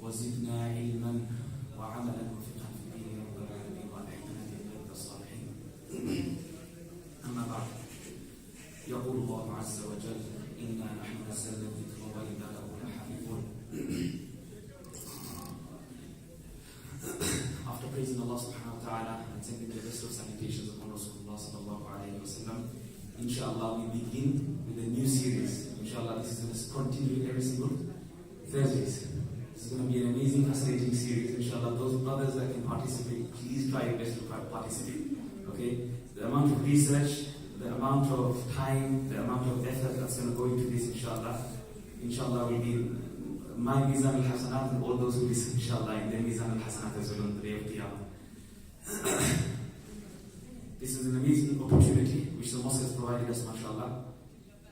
وزدنا علما وعملا وفقها في الدين رب العالمين وألحقنا بعبادك الصالحين. أما بعد، يقول الله عز وجل: إنا نحن نزلنا الذكر وإنا له لحافظون. After praising Allah subhanahu wa ta'ala and sending the best of salutations upon Rasulullah sallallahu alayhi wa sallam, inshallah we begin with a new series. Inshallah this is going to continue every single Thursdays. This is going to be an amazing, fascinating series. Inshallah, those brothers that can participate, please try your best to participate. Okay? The amount of research, the amount of time, the amount of effort that's going to go into this, inshallah will be my Mizan al-Hasanat and all those who listen, inshallah, in their Mizan al-Hasanat as well on the day of Qiyamah. This is an amazing opportunity which the mosque has provided us, mashallah,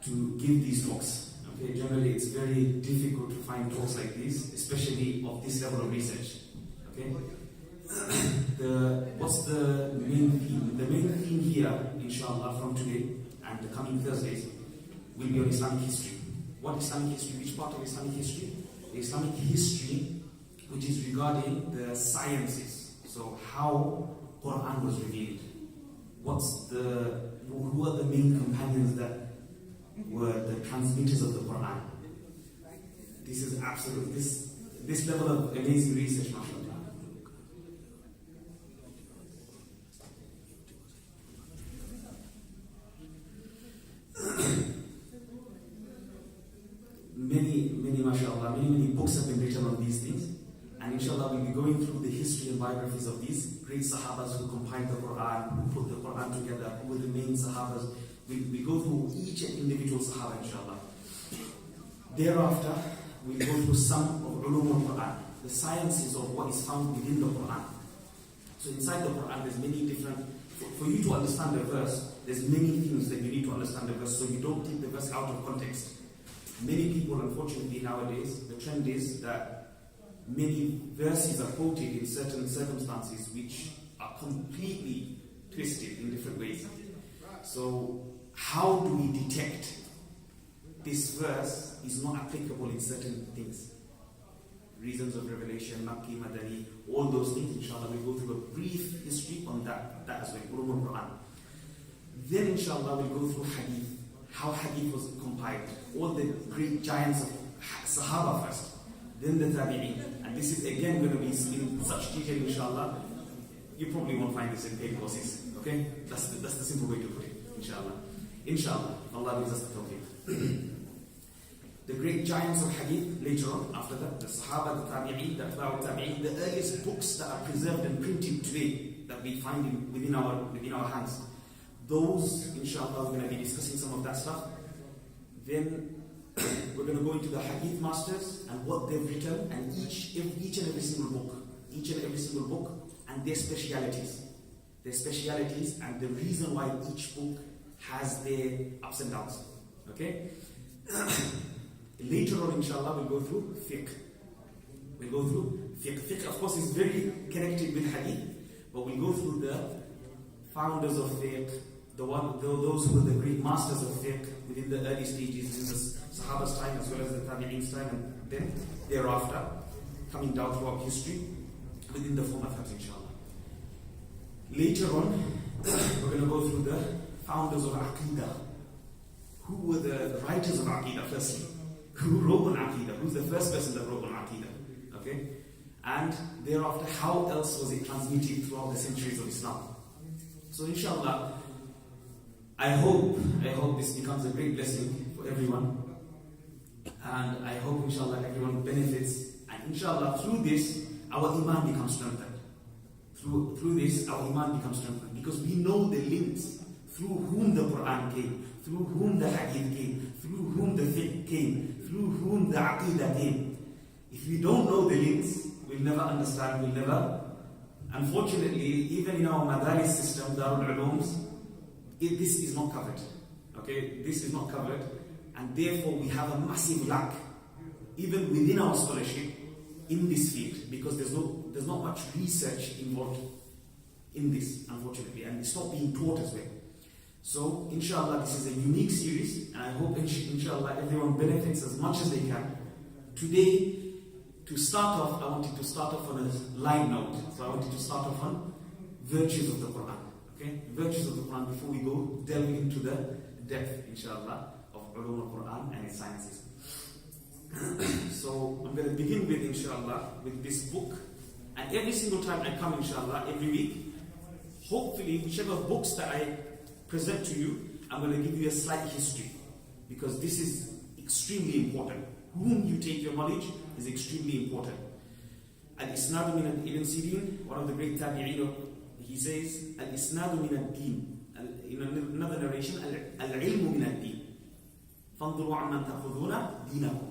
to give these talks. Okay, generally it's very difficult to find talks like this, especially of this level of research. Okay, what's the main theme? The main theme here, inshallah, from today and the coming Thursdays will be on Islamic history. What Islamic history? Which part of Islamic history? The Islamic history which is regarding the sciences. So how Quran was revealed. Who are the main companions that were the transmitters of the Quran? This is absolute. This level of amazing research, mashallah. Many books have been written on these things, and inshallah we'll be going through the history and biographies of these great Sahabas who compiled the Quran, who put the Quran together, who were the main Sahabas. We go through each and individual Sahaba, inshallah. Thereafter, we'll go through some of Ulum al-Quran, the sciences of what is found within the Quran. So inside the Quran, there's many different, for you to understand the verse, there's many things that you need to understand the verse, so you don't take the verse out of context. Many people, unfortunately, nowadays, the trend is that many verses are quoted in certain circumstances which are completely twisted in different ways. So, how do we detect this verse is not applicable in certain things? Reasons of revelation, Makki, Madani, all those things, inshallah, we'll go through a brief history on that as well, Ulum al-Quran. Then, inshallah, we'll go through Hadith, how Hadith was compiled, all the great giants of Sahaba first, then the Tabi'een. And this is again going to be in such detail, inshallah. You probably won't find this in paid courses. Okay? That's the simple way to put it, inshallah. Inshallah, Allah gives us the tawfiq. The great giants of Hadith later on, after that, the Sahaba, the Tabi'een, the Atba'u Tabi'een, the earliest books that are preserved and printed today that we find within our hands. Those, inshallah, we're going to be discussing some of that stuff. Then we're going to go into the Hadith masters and what they've written, and each and every single book, and their specialities. And the reason why each book has their ups and downs. Okay? Later on, inshallah, we'll go through fiqh. Fiqh, of course, is very connected with Hadith, but we'll go through the founders of fiqh, those who were the great masters of fiqh within the early stages in the Sahaba's time as well as the Tabi'een's time, and then thereafter coming down throughout history within the four madhabs, inshallah. Later on, we're going to go through the founders of Aqidah. Who were the writers of Aqidah firstly? Who wrote on Aqidah? Who's the first person that wrote on Aqidah? Okay? And thereafter, how else was it transmitted throughout the centuries of Islam? So inshallah, I hope this becomes a great blessing for everyone, and I hope inshallah everyone benefits, and inshallah through this our iman becomes strengthened. Through this our iman becomes strengthened, because we know the links through whom the Quran came, through whom the Hadith came, through whom the fiqh came, through whom the Aqidah came. If we don't know the links, we'll never understand, unfortunately, even in our madaris system, Darul Ulooms, this is not covered. Okay, this is not covered, and therefore we have a massive lack, even within our scholarship, in this field, because there's not much research involved in this, unfortunately, and it's not being taught as well. So, inshallah, this is a unique series, and I hope, inshallah, everyone benefits as much as they can. Today, to start off, I wanted to start off on a light note. So I wanted to start off on virtues of the Quran. Okay? Virtues of the Quran before we go delve into the depth, inshallah, of Ulum al-Quran and its sciences. So I'm going to begin with, inshallah, with this book. And every single time I come, inshallah, every week, hopefully, whichever books that I present to you, I'm going to give you a slight history. Because this is extremely important. Whom you take your knowledge is extremely important. Al-Isnadu min Ibn Sirin, one of the great tabi'in, he says, Al-Isnadu min ad-din. In another narration, Al-Ilmu min ad-din. فَانْظُرُوا عَمَّنْ تَأْخُذُونَ دِينَكُمْ.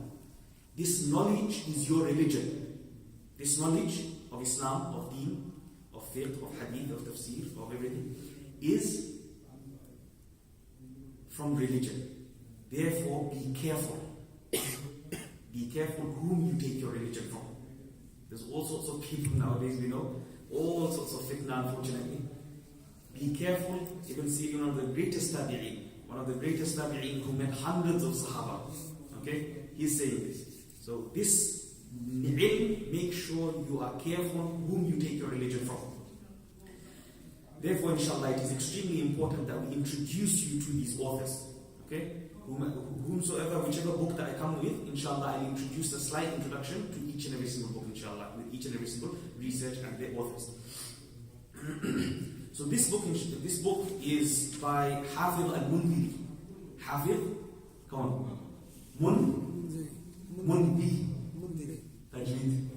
This knowledge is your religion. This knowledge of Islam, of deen, of fiqh, of hadith, of tafsir, of everything, is from religion. Therefore, be careful. Be careful whom you take your religion from. There's all sorts of people nowadays, we know, all sorts of fitna, unfortunately. Be careful. Ibn Sirin, one of the greatest tabi'in who met hundreds of Sahaba. Okay? He's saying this. So this ilm, make sure you are careful whom you take your religion from. Therefore, inshallah, it is extremely important that we introduce you to these authors. Okay? Whomsoever, whichever book that I come with, inshallah, I'll introduce a slight introduction to each and every single book, inshallah, with each and every single research and their authors. So this book is by Hafiz Al-Munthiri. Hafiz, come on. Munthiri. Tajweed.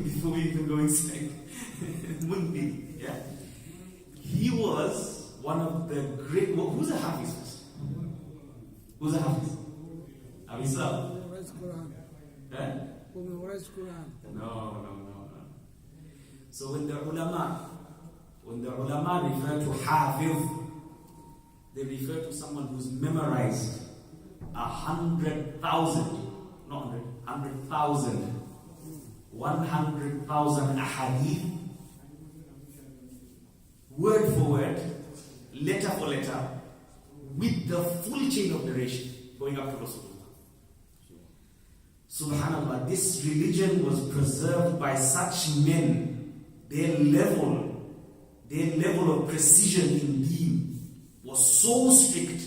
Before we even go inside. Munthiri, yeah. He was one of the great. Who's a Hafiz? Who's a Hafiz? Hafiz? No. So when the ulama refer to Hafiz, they refer to someone who's memorized 100,000 ahadith, word for word, letter for letter, with the full chain of narration going up to Rasulullah. Subhanallah, this religion was preserved by such men. Their level of precision in deen was so strict,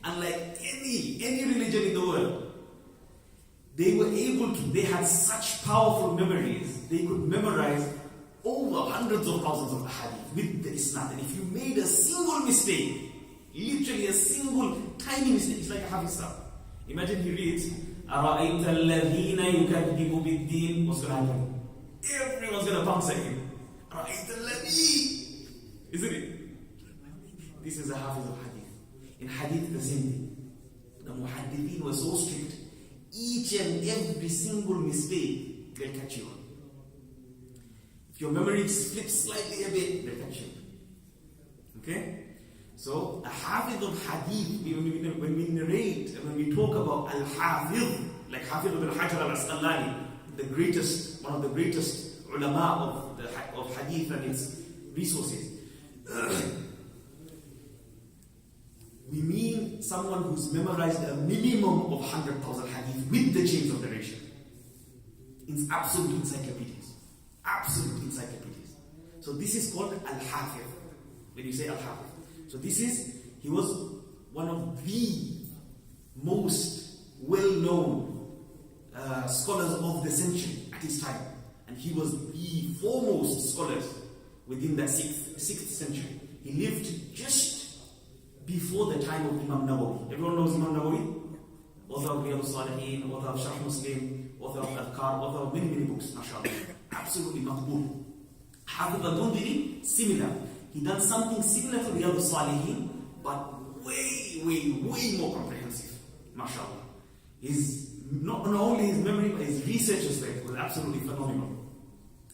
unlike any religion in the world. They had such powerful memories, they could memorize over hundreds of thousands of hadith with the isnad. And if you made a single mistake, literally a single tiny mistake, it's like a Hafiz. Imagine he reads, أَرَأَيْتَ الَّذِينَ يُكَذِّبُ بِالدِّينِ. What's going to happen? Everyone's going to bounce at him. أَرَأَيْتَ الَّذِي. Isn't it? This is a Hafiz of hadith. In hadith, the same thing. The muhaddithin were so strict. Each and every single mistake, they'll catch you on. If your memory slips slightly a bit, they'll catch you. Okay? So, a Hafiz of hadith, when we narrate and when we talk about Al-Hafiz, like Hafiz ibn Hajar al-Asqalani, one of the greatest ulama of hadith and its resources, we mean someone who's memorized a minimum of 100,000 hadith with the chains of narration. It's absolute encyclopedias. Absolute encyclopedias. So this is called Al-Hafiz. When you say Al-Hafiz. So he was one of the most well-known scholars of the century at his time. And he was the foremost scholars within that 6th century. He lived just before the time of Imam Nawawi. Everyone knows Imam Nawawi? Author of Riyadh al-Salihin, author of Sharh Muslim, author of Adhkar, author of many books, mashallah. Absolutely maqbool. Hafiz al-Munthiri, similar. He done something similar to Riyadh al-Salihin, but way more comprehensive. Mashallah. Not only his memory, but his research aspect was absolutely phenomenal.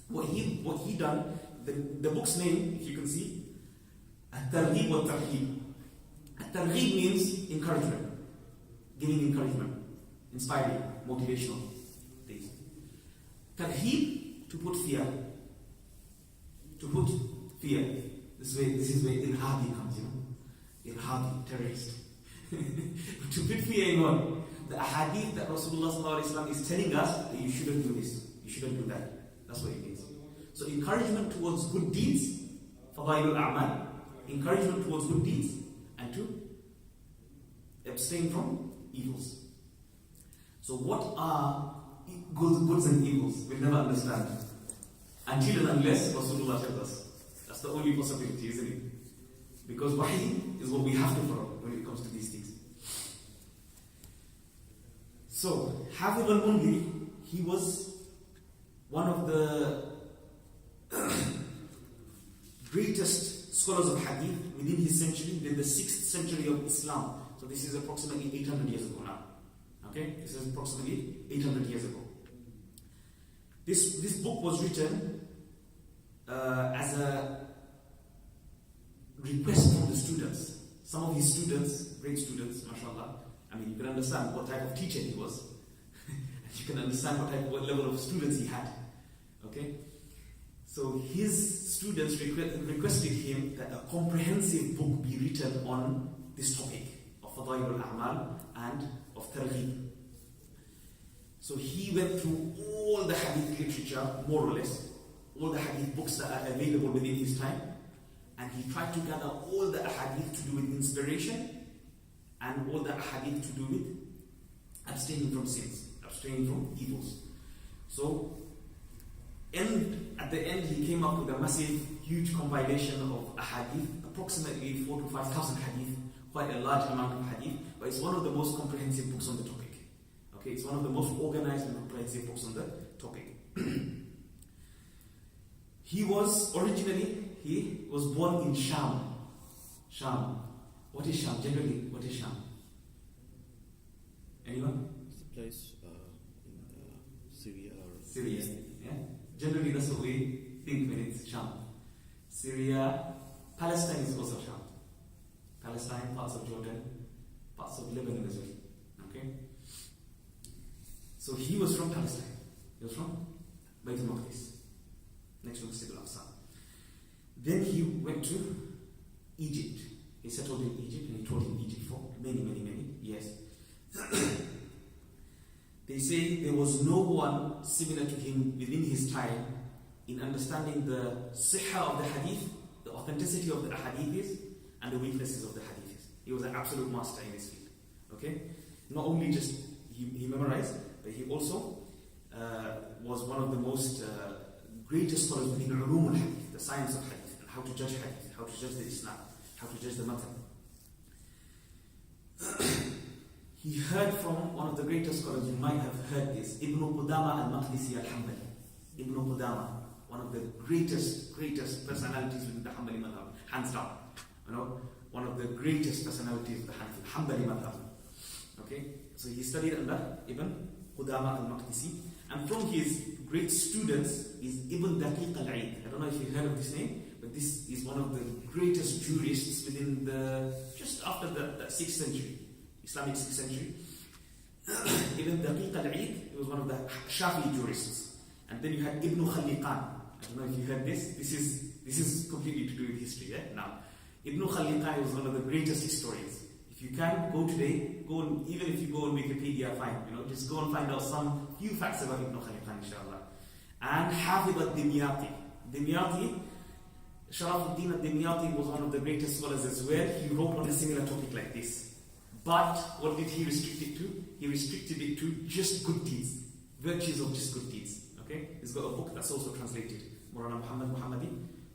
What he done, the book's name, if you can see, At-Targhib wa Tarhib. At-Targhib means encouragement, giving encouragement, inspiring, motivational things. Tarhib, to put fear. This is where Irhabi comes, Irhabi, terrorist. To put fear in what? the ahadith that Rasulullah is telling us that you shouldn't do this, you shouldn't do that. That's what it means. So encouragement towards good deeds, fadailul a'mal, encouragement towards good deeds, and to abstain from evils. So what are goods and evils? We'll never understand until and unless Rasulullah tells us. That's the only possibility, isn't it? Because wahi is what we have to follow when it comes to these things. So, Hafiz Al-Munthiri, he was one of the greatest scholars of hadith within his century, within the 6th century of Islam. So this is approximately 800 years ago now. Okay, this is approximately 800 years ago. This book was written as a request from the students. Some of his students, great students, mashallah. I mean, you can understand what type of teacher he was. You can understand what level of students he had. Okay? So his students requested him that a comprehensive book be written on this topic of Fadail al-A'mal and of Targhib. So he went through all the hadith literature, more or less, all the hadith books that are available within his time, and he tried to gather all the hadith to do with inspiration and all the hadith to do with abstaining from sins, abstaining from evils. So, at the end, he came up with a massive, huge compilation of hadith, approximately 4,000 to 5,000 hadith, quite a large amount of hadith, but it's one of the most comprehensive books on the topic. Okay, it's one of the most organized and comprehensive books on the topic. He was born in Sham. Sham. What is Sham? Generally, what is Sham? Anyone? It's a place in Syria or Syria. Yeah. Generally, that's what we think when it's Sham. Syria, Palestine is also Sham. Palestine, parts of Jordan, parts of Lebanon as well. Okay. So he was from Palestine. He was from Beit al-Maqdis, next to Masjid al-Aqsa. Then he went to Egypt. He settled in Egypt, and he taught in Egypt for many years. They say there was no one similar to him within his time in understanding the sihha of the hadith, the authenticity of the hadiths, and the weaknesses of the hadiths. He was an absolute master in this field. Okay? Not only just he memorized, but he also was one of the most greatest scholars within ulum al-hadith, the science of hadith, and how to judge hadith, how to judge the Islam, how to judge the matan. He heard from one of the greatest scholars, you might have heard this, Ibn Qudama al-Maqdisi al-Hanbali. Ibn Qudama, one of the greatest personalities within the Hanbali madhab, hands down. You know, one of the greatest personalities of the Hanbali madhab. Okay, so he studied under Ibn Qudama al-Maqdisi, and from his great students is Ibn Daqiq al-Eid. I don't know if you heard of this name, but this is one of the greatest jurists within just after the 6th century, Islamic 6th century. Ibn Daqiq al-Eid, he was one of the Shafi'i jurists. And then you had Ibn Khalliqan. I don't know if you heard this. This is completely to do with history. Now, Ibn Khalliqan was one of the greatest historians. If you can, go today, even if you go on Wikipedia, fine, just go and find out some few facts about Ibn Khalliqan, inshallah. And Hafiz al-Dimyati, Sharafuddin al-Dimyati was one of the greatest scholars as well. He wrote on a similar topic like this. But what did he restrict it to? He restricted it to just good deeds, virtues of just good deeds. Okay? He's got a book that's also translated. Maulana Muhammad Muhammadi,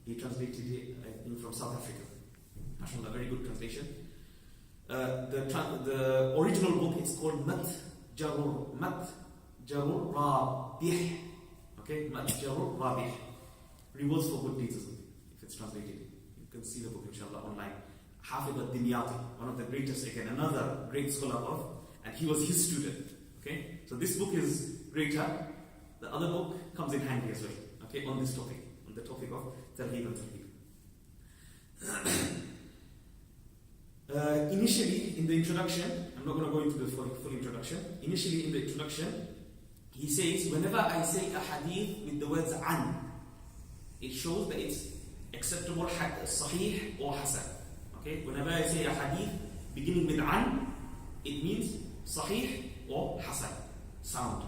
he translated it from South Africa. MashaAllah, very good translation. The original book is called Mat Jarur Rabih. Okay, Mat Jarur Rabih. Rewards for good deeds, if it's translated. You can see the book, inshallah, online. Hafiz al-Dimyati, one of the greatest, again, another great scholar and he was his student. Okay, so this book is greater. The other book comes in handy as well. Okay, on this topic, on the topic of Targhib and Targhib. Initially, in the introduction, I'm not going to go into the full introduction. Initially, in the introduction, he says, whenever I say a hadith with the words an, it shows that it's acceptable, sahih or hasan. Okay, whenever I say a hadith beginning with an, it means sahih or hasan, sound,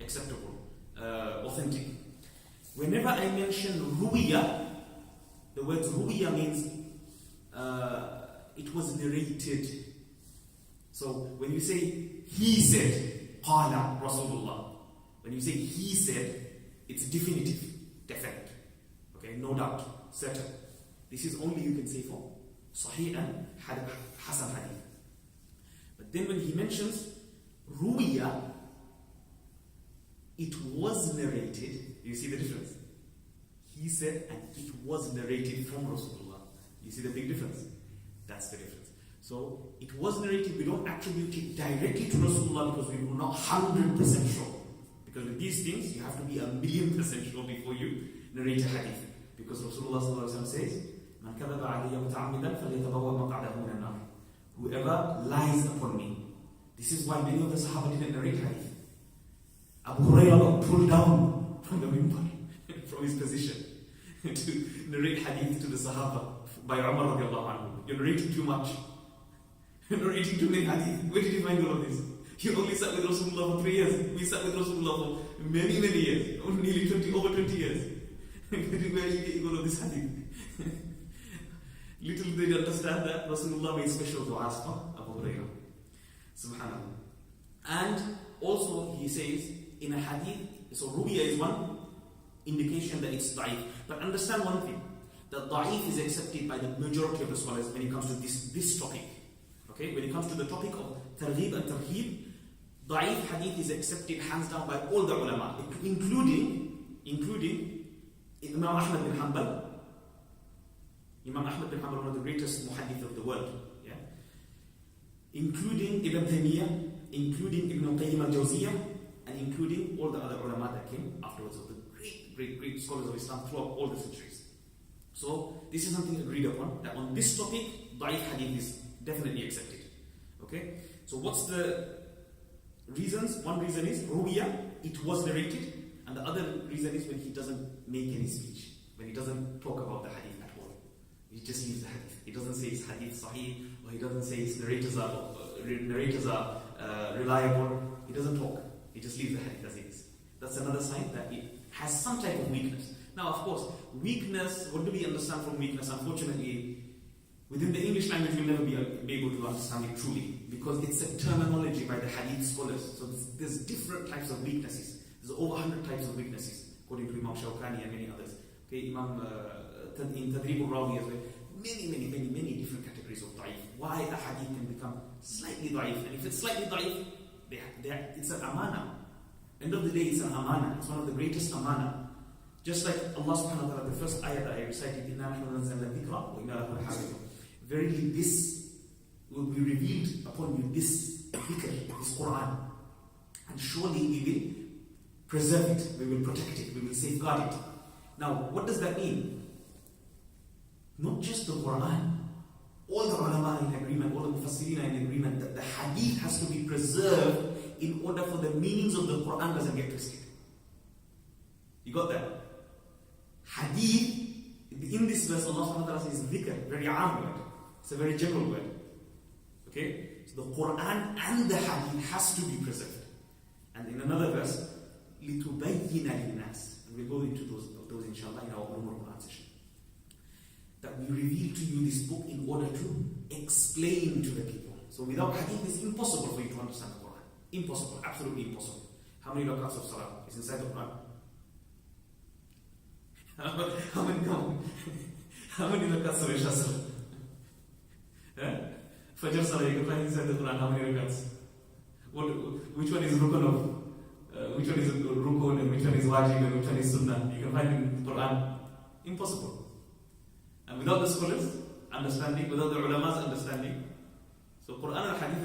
acceptable, authentic. Whenever I mention ruwiya, the word ruwiya means it was narrated. So when you say he said, qala Rasulullah, when you say he said, it's definitive, definite. Okay, no doubt, certain. This is only you can say for Sahih and Hasan Hadith. But then when he mentions ruwiya, it was narrated. You see the difference? He said, and it was narrated from Rasulullah. You see the big difference? That's the difference. So it was narrated. We don't attribute it directly to Rasulullah because we were not 100% sure. Because with these things, you have to be 1,000,000% sure before you narrate a hadith. Because Rasulullah says, "Man kadhaba alayya muta'ammidan falyatabawwa maq'adahu min an-nar." Whoever lies upon me. This is why many of the Sahaba didn't narrate hadith. Abu Hurairah got pulled down from the minbar, from his position, to narrate hadith to the Sahaba by Umar radiallahu anhu. You're narrating too much. You're narrating too many hadith. Where did you find all of this? You only sat with Rasulullah for 3 years. We sat with Rasulullah for many, many years. Nearly over 20 years. Where are you getting all of this hadith? Little did they understand that Rasulullah made special du'as for Abu Hurairah. Subhanallah. And also he says in a hadith, so ruwiya is one indication that it's da'if. But understand one thing, that da'if is accepted by the majority of the scholars when it comes to this topic. Okay, when it comes to the topic of targhib and tarhib, da'if hadith is accepted hands down by all the ulama, including Imam Ahmad bin Hanbal. Imam Ahmad bin Hanbal, one of the greatest muhaddith of the world, yeah? Including Ibn Taymiyyah, including Ibn Qayyim al-Jawziyah, and including all the other ulama that came afterwards of the great scholars of Islam throughout all the centuries. So this is something agreed upon, that on this topic, da'if hadith is definitely accepted. Okay? So what's the reasons? One reason is ruwiya, it was narrated, and the other reason is when he doesn't make any speech, when he doesn't talk about the hadith at all. He just leaves the hadith. He doesn't say his hadith sahih, or he doesn't say his narrators are reliable. He doesn't talk. He just leaves the hadith as it is. That's another sign that it has some type of weakness. Now, of course, weakness, what do we understand from weakness? Unfortunately, within the English language, we'll never be able to understand it truly, because it's a terminology by the hadith scholars. So there's different types of weaknesses. There's over 100 types of weaknesses, according to Imam Shawkani and many others. Okay, Imam in Tadrib al-Rawi as well. Many different categories of da'if. Why a hadith can become slightly da'if. And if it's slightly da'if, it's an amana. End of the day, it's an amana. It's one of the greatest amana. Just like Allah subhanahu wa ta'ala, the first ayah that I recited, إِنَّا نَحْنُ نَزَّلْنَا الذِّكْرَ وَإِنَّا لَهُ لَحَافِظُونَ. Verily, this will be revealed upon you, this dhikr, this Quran. And surely we will preserve it, we will protect it, we will safeguard it. Now, what does that mean? Not just the Quran. All the ulama are in agreement, all the mufassirin are in agreement that the hadith has to be preserved in order for the meanings of the Quran doesn't get twisted. You got that? Hadith, in this verse, Allah subhanahu wa ta'ala says dhikr, very aam word. It's a very general word. Okay? So the Quran and the hadith has to be preserved. And in another verse, لِتُبَيِّنَ لِلنَّاسِ. And we'll go into those inshallah in our Quran session. That we reveal to you this book in order to explain to the people. So without hadith, it's impossible for you to understand the Quran. Impossible, absolutely impossible. How many rakats of salah is inside the Quran? How many rakats of Isha salah? Fajr salah, you can find inside the Quran how many rakats? Which one is rukun of? Which one is rukun and which one is wajib and which one is sunnah? You can find in the Quran. Impossible. And without the scholars understanding, without the ulama's understanding, so Quran and Hadith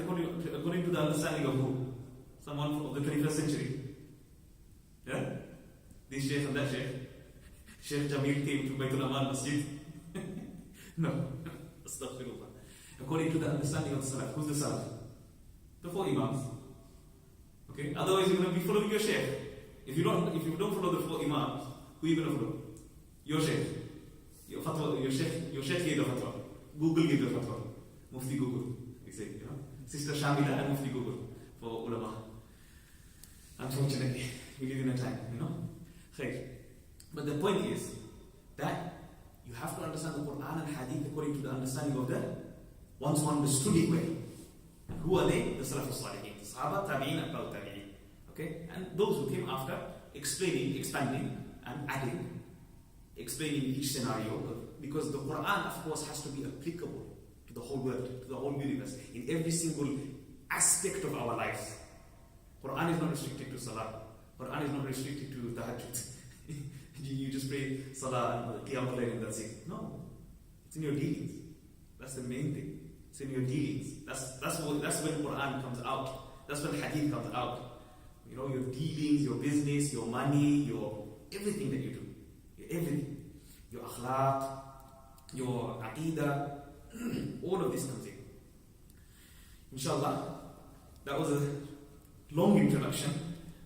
according to the understanding of who? Someone of the 21st century. Yeah? This sheikh and that sheikh. Sheikh Jamil came to Baitul Aman Masjid. No. Astaghfirullah. According to the understanding of the Salaf. Who's the Salaf? The 4 Imams. Okay? Otherwise you're going to be following your sheikh. If you don't follow the 4 Imams, who are you going to follow? Your sheikh. Your fatwa, your sheikh gave the fatwa. Google gave the fatwa. Mufti Google. We say, Sister Shamila and Mufti Google. for ulama. Unfortunately, we live in a time, Khair. But the point is that you have to understand the Quran and Hadith according to the understanding of the ones who understood it well. And who are they? The Salafus Salihin, the Sahaba, Tabi'in, and Tabi'in. Okay? And those who came after, explaining, expanding, and adding, explaining each scenario. Because the Quran, of course, has to be applicable to the whole world, to the whole universe, in every single aspect of our lives. Quran is not restricted to Salah. Quran is not restricted to Tahajjud. You just pray Salah and Qiyamul Layl and that's it. No. It's in your dealings. That's the main thing. It's in your dealings. That's when Quran comes out. That's when Hadith comes out. Your dealings, your business, your money, your everything that you do. Everything. Your akhlaq, your aqidah, all of this comes in. Inshallah, that was a long introduction.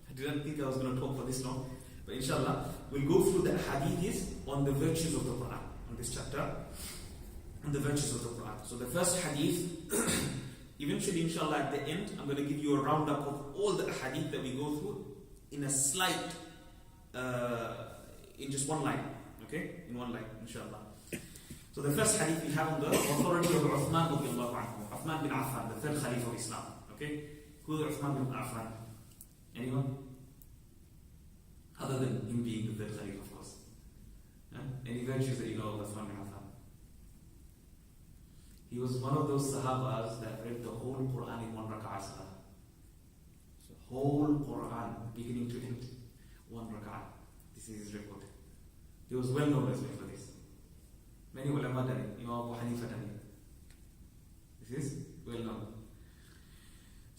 I didn't think I was going to talk for this long. But inshallah, we'll go through the hadiths on the virtues of the Quran, on this chapter, on the virtues of the Quran. So the first hadith, eventually inshallah at the end, I'm going to give you a roundup of all the hadith that we go through in a slight, in just one line. Okay? In one line, inshallah. So the first hadith we have on the authority of Uthman radiallahu anhu. Uthman bin Affan, the third Khalif of Islam. Okay? Who is Uthman bin Affan? Anyone? Other than him being the third Khalif, of course. Any virtues that you know of Uthman bin Affan? He was one of those Sahabas that read the whole Quran in one rak'ah salah. So whole Quran, beginning to end, one rak'ah. This is his record. He was well known as well for this. Many ulama done it. Imam Abu Hanifa done it. This is well known.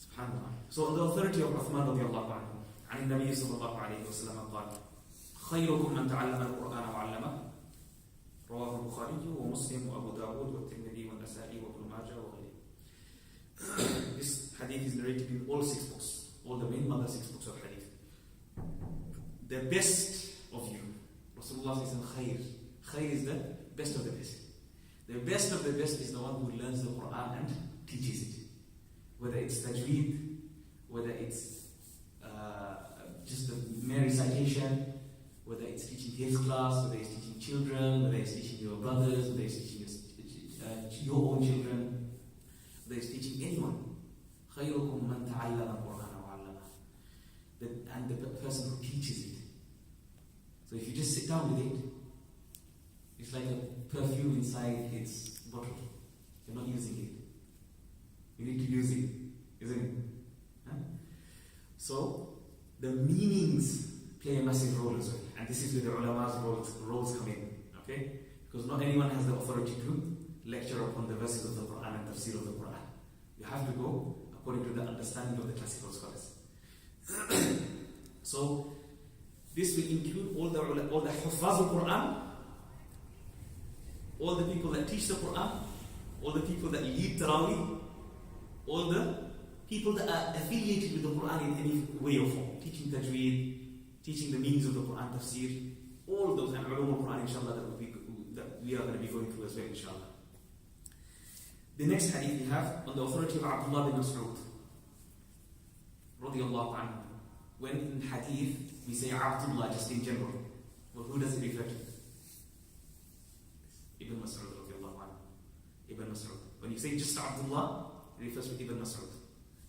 Subhanallah. So on the authority of Uthman radiallahu anhu, عن النبي صلى الله عليه وسلم قال خيركم من تعلم القرآن وعلمه رواه البخاري ومسلم وأبو داود والترمذي والنسائي وابن ماجه وغيره. This hadith is narrated in all 6 books, all the main mother 6 books of hadith. The best of you, Rasulullah says khair. Khair is the best of the best. The best of the best is the one who learns the Quran and teaches it. Whether it's tajweed, whether it's just a mere recitation, whether it's teaching his class, whether it's teaching children, whether it's teaching your brothers, whether it's teaching your own children, whether it's teaching anyone. خَيْرُكُمْ مَنْ تَعَلَّمَ الْقُرْآنَ وَعَلَّمَهُ. And the person who teaches it. So if you just sit down with it, it's like a perfume inside its bottle. You're not using it. You need to use it, isn't it? So, the meanings play a massive role as well. And this is where the ulama's roles come in. Okay? Because not anyone has the authority to lecture upon the verses of the Quran and tafsir of the Quran. You have to go according to the understanding of the classical scholars. So, this will include all the Hufaz of Quran, all the people that teach the Quran, all the people that lead Taraweeh, all the people that are affiliated with the Quran in any way or form, teaching tajweed, teaching the meanings of the Quran, tafsir, all those, and ulum al-Quran, inshallah, that we are going to be going through as well, inshallah. The next hadith we have on the authority of Abdullah bin Mas'ud, radiyallahu anhu. When in hadith we say Abdullah just in general, well, who does it refer to? Ibn Mas'ud, radiyallahu anhu. Ibn Mas'ud. When you say just Abdullah, it refers to Ibn Mas'ud.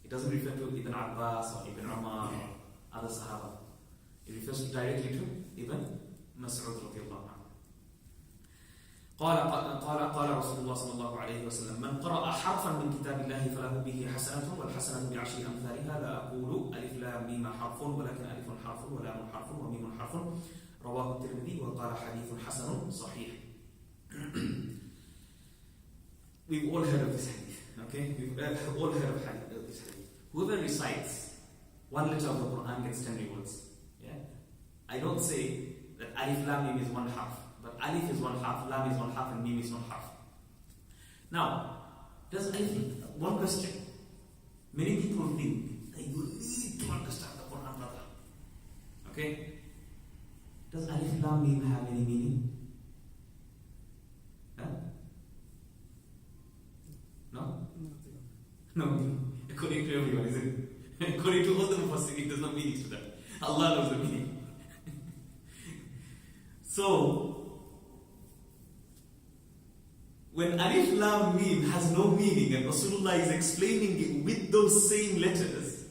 It doesn't refer to Ibn Abbas or Ibn Umar or other Sahaba. It refers directly to Ibn Mas'ud radiallahu anhu. قال رسول الله صلى الله عليه وسلم من قرأ حرفا من كتاب الله فله به حسنة والحسنة بعشر أمثالها لا أقول ألف لام ميم حرف ولكن ألف حرف ولام حرف وميم حرف رواه الترمذي وقال حديث حسن صحيح. We've all heard of this hadith. Okay, we've all heard of this hadith. Whoever recites one letter of the Quran gets 10 rewards. Yeah, I don't say that alif lam mim is one half, but alif is one half, lam is one half, and mim is one half. Now, does anything? One question. Many people think that you need to understand the Quran, brother. Okay, does alif lam mim have any meaning? Huh? No? No, according to everyone, is it? According to all the Mufassirin, there's no meaning to that. Allah knows the meaning. So, when Alif Lam Mim has no meaning and Rasulullah is explaining it with those same letters,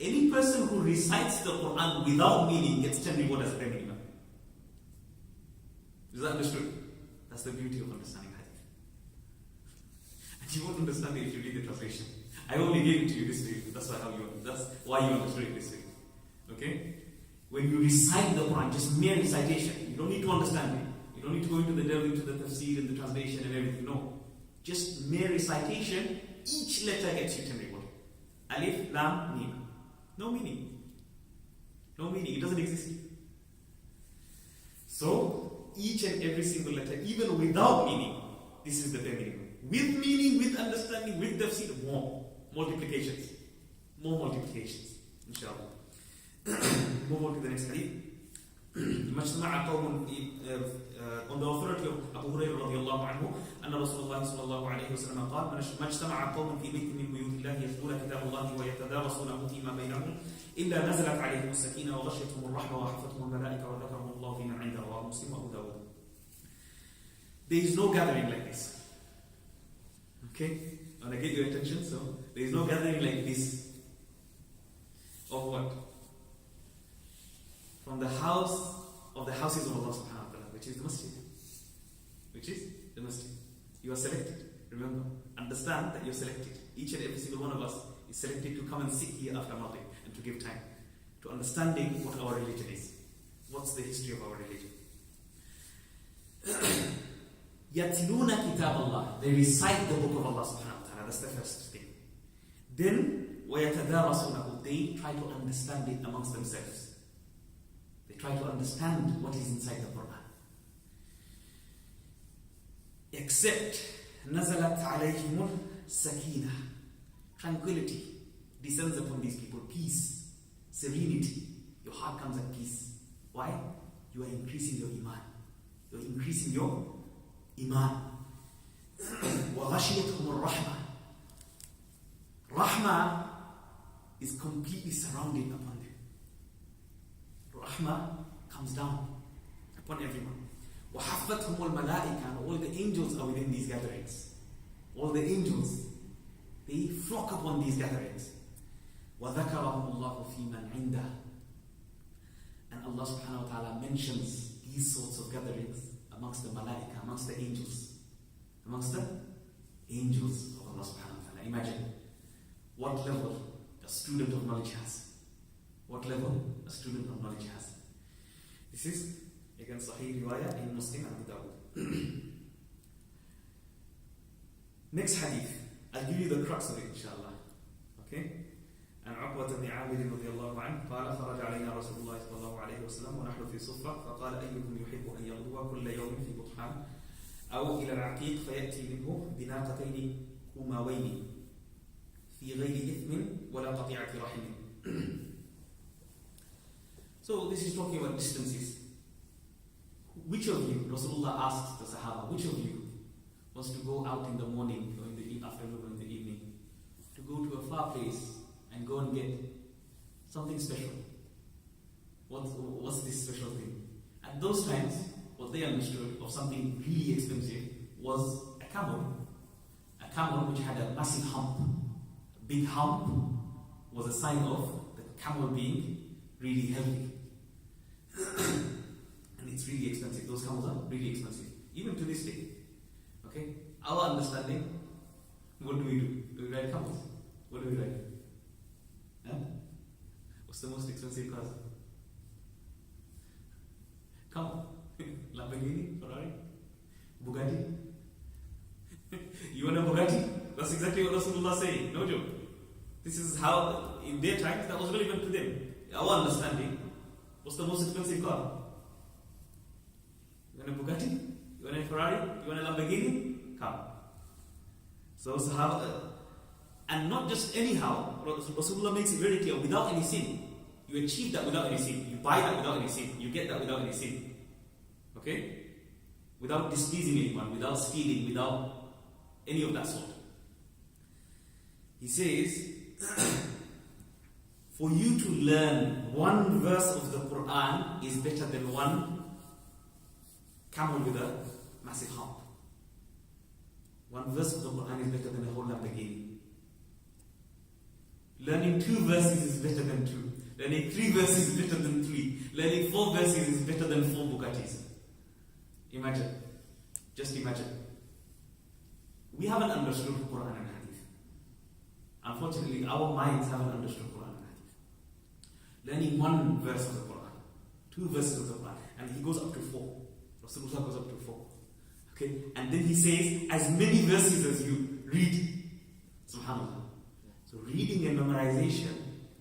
any person who recites the Quran without meaning gets 10 reward as a minimum. Is that understood? That's the beauty of understanding Hadith. And you won't understand it if you read the translation. I only gave it to you this way. That's why you understood it this way. Okay? When you recite the Quran, just mere recitation, you don't need to understand it. You don't need to go into the delve into the tafsir and the translation and everything. No. Just mere recitation, each letter gets you 10 reward. Alif, Lam, Mim. No meaning. No meaning. It doesn't exist. So, each and every single letter, even without meaning, this is the meaning. With meaning, with understanding, with tafsir, more multiplications. More multiplications. Inshallah. Move on to the next hadith. On the authority of Abu Hurairah radiallahu anhu, أن رسول الله صلى الله عليه وسلم قال: ما اجتمع قوم في بيت من بيوت الله يتلون كتاب الله ويتدارسونه فيما بينهم إلا نزلت عليهم السكينة وغشيتهم الرحمة وحفتهم الملائكة وذكرهم الله في من عنده رواه مسلم وأبو داود. There is no gathering like this. Okay? I want to get your attention. So, there is no gathering like this. Of what? From the house of the houses of Allah subhanahu wa ta'ala, which is the masjid. Which is the masjid. You are selected. Remember, understand that you're selected. Each and every single one of us is selected to come and sit here after Maghrib and to give time to understanding what our religion is. What's the history of our religion? Yatluna kitab Allah. They recite the book of Allah subhanahu wa ta'ala. That's the first thing. Then, وَيَتَدَارَسُونَهُ. They try to understand it amongst themselves. They try to understand what is inside the Quran. Except نَزَلَتْ عَلَيْهِمُ السَّكِينَةِ. Tranquility descends upon these people. Peace, serenity. Your heart comes at peace. Why? You are increasing your iman. You are increasing your iman. وَغَشِيَتْهُمُ الرَّحْمَةِ. Rahmah is completely surrounded upon them. Rahmah comes down upon everyone. وَحَفَّتْهُمُ الْمَلَائِكَةِ. And all the angels are within these gatherings. All the angels, they flock upon these gatherings. وَذَكَرَهُمُ اللَّهُ فِي مَنْ عِنْدَهُ. And Allah subhanahu wa ta'ala mentions these sorts of gatherings amongst the malaika, amongst the angels. Amongst the angels of Allah subhanahu wa ta'ala. Imagine what level a student of knowledge has. What level a student of knowledge has. This is again Sahih Riwayah in Muslim and Abu Dawud. Next hadith. I'll give you the crux of it inshallah. Okay? عن عقبة بن عامر رضي الله عنه قال: خرج علينا رسول الله صلى الله عليه وسلم ونحن في صفة فقال: أيكم يحب أن يغدو كل يوم في بطحان أو إلى العقيق فيأتي منه بناقتين كوماوين في غير إثم ولا قطيعة رحم. So this is talking about distances. Which of you, Rasulullah asked the Sahaba, which of you wants to go out in the morning or in the afternoon or in the evening to go to a far place and go and get something special? What's this special thing? At those times, what they understood of something really expensive was a camel. A camel which had a massive hump. A big hump was a sign of the camel being really heavy. And it's really expensive. Those camels are really expensive. Even to this day. Okay? Our understanding, what do? Do we ride camels? What do we ride? Huh? What's the most expensive car? Come on. Lamborghini, Ferrari, Bugatti. You want a Bugatti? That's exactly what Rasulullah is saying. No joke. This is how, in their times, that was relevant to them. Our understanding. What's the most expensive car? You want a Bugatti? You want a Ferrari? You want a Lamborghini? Come. So Sahaba, and not just anyhow, Rasulullah makes it very clear, without any sin. You achieve that without any sin. You buy that without any sin. You get that without any sin. Okay? Without displeasing anyone, without stealing, without any of that sort. He says, For you to learn one verse of the Quran is better than one camel with a massive hump. One verse of the Quran is better than a whole Lamborghini. Learning 2 verses is better than 2. Learning 3 verses is better than 3. Learning 4 verses is better than 4 Bugattis. Imagine. Just imagine. We haven't understood Quran and Hadith. Unfortunately, our minds haven't understood Quran and Hadith. Learning 1 verse of the Quran, 2 verses of the Quran, and he goes up to 4. Rasulullah goes up to 4. Okay? And then he says, as many verses as you read. Subhanallah. So reading and memorization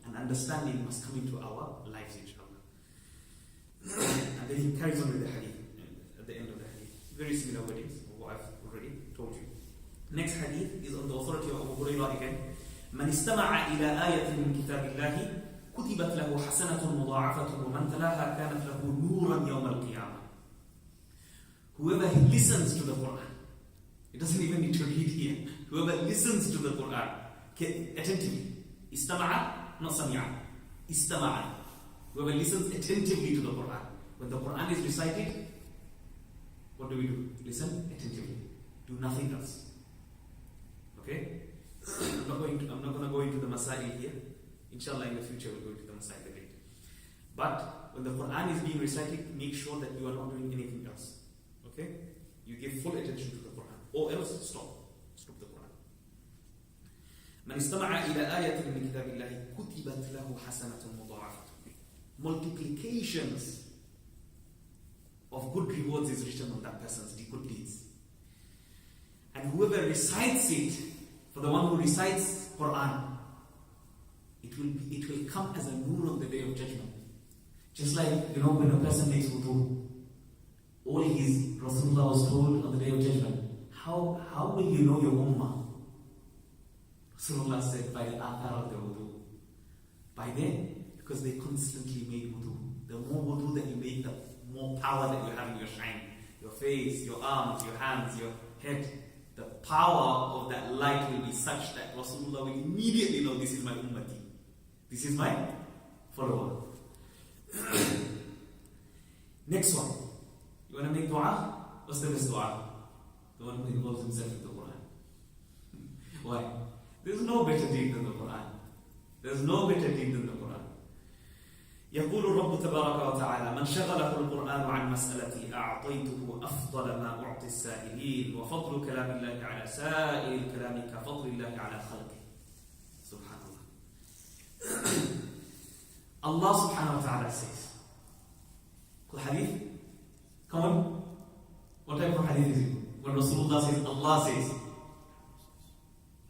and understanding must come into our lives, inshallah. And then he carries on with the hadith at the end of the hadith. Very similar wordings of what I've already told you. Next hadith is on the authority of Abu Hurairah again. من استمع إلى آية من كتاب الله كتبت له حسنة مضاعفة ومن تلاها كانت له نورا يوم القيامة. Whoever listens to the Quran, it doesn't even need to read here. Whoever listens to the Quran attentively, istama'a, not sami'a, istama'a. Whoever listens attentively to the Quran. When the Quran is recited, what do? Listen attentively. Do nothing else. Okay? I'm not going to go into the masail here. Inshallah, in the future we'll go into the masail a bit. But when the Quran is being recited, make sure that you are not doing anything else. Okay? You give full attention to the Quran. Or else stop. Stop the Quran. من استمع إلى آية من كتاب الله كتبت له حسنة مضاعفة. Multiplications of good rewards is written on that person's good deeds. And whoever recites it, for the one who recites Quran, it will come as a nur on the day of judgment. Just like, when a person makes wudu, all his Rasulullah was told on the day of judgment, how will you know your ummah? Rasulullah said, by the athar of the wudu. By then, because they constantly made wudu. The more wudu that you make, the more power that you have in your shine. Your face, your arms, your hands, your head. The power of that light will be such that Rasulullah will immediately know, this is my ummati. This is my follower. Next one. You want to make dua? What's the best dua? The one who involves himself with the Quran. Why? There's no better deed than the Quran. There's no better deed than the Quran. يقول الرب تبارك وتعالى من شغله القرآن عن مسألتي أعطيته أفضل ما أعطي السائلين وفضل كلام الله على سائر الكلام كفضل الله على خلقه. سبحان الله. Allah subhanahu wa ta'ala says, hadith? Come on. What type of hadith is it? When Rasulullah says, Allah says,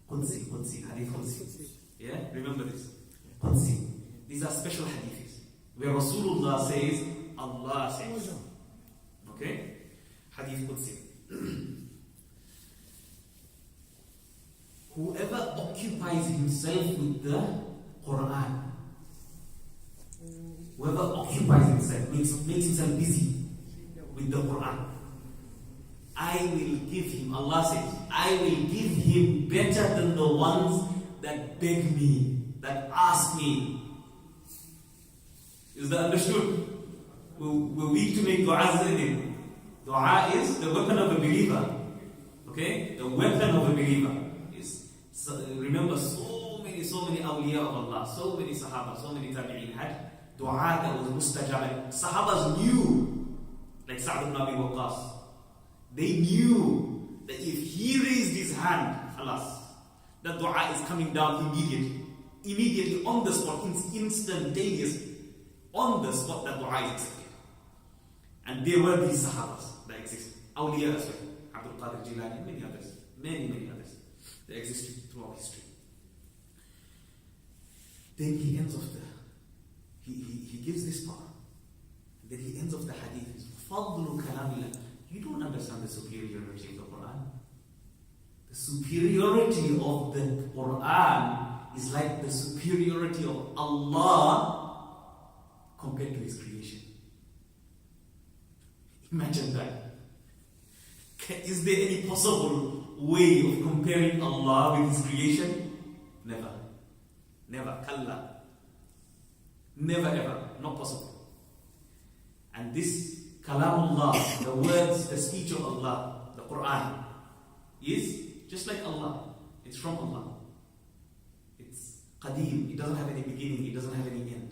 Qudsi, hadith Qudsi. Yeah? Remember this. Qudsi. These are special hadiths where Rasulullah says, Allah says. Okay? Hadith Qudsi. Whoever occupies himself with the Quran, whoever occupies himself, makes himself busy with the Quran, I will give him, Allah says, I will give him better than the ones that beg me, that ask me. Is that understood? We're weak to make du'as in it. Dua is the weapon of a believer. Okay? The weapon of a believer is, remember, so many awliya of Allah, so many sahaba, so many tabi'in had dua that was mustajab. Sahabas knew, like Sa'd ibn Abi Waqqas, they knew that if he raised his hand, alas, that dua is coming down immediately on the spot, instantaneously, on the spot that dua is accepted. And there were these sahabas that exist, awliya as well, Abdul Qadir Jilani, many others, many others that existed throughout history. Then he ends off he gives this part. Then he ends off the hadith. Fadlu kalamillah. You don't understand the superiority of the Quran. The superiority of the Quran is like the superiority of Allah compared to His creation. Imagine that. Is there any possible way of comparing Allah with His creation? Never. Kalla. Never ever. Not possible. And this Kalamullah, the words, the speech of Allah, the Quran, is just like Allah. It's from Allah. It's Qadim. It doesn't have any beginning. It doesn't have any end.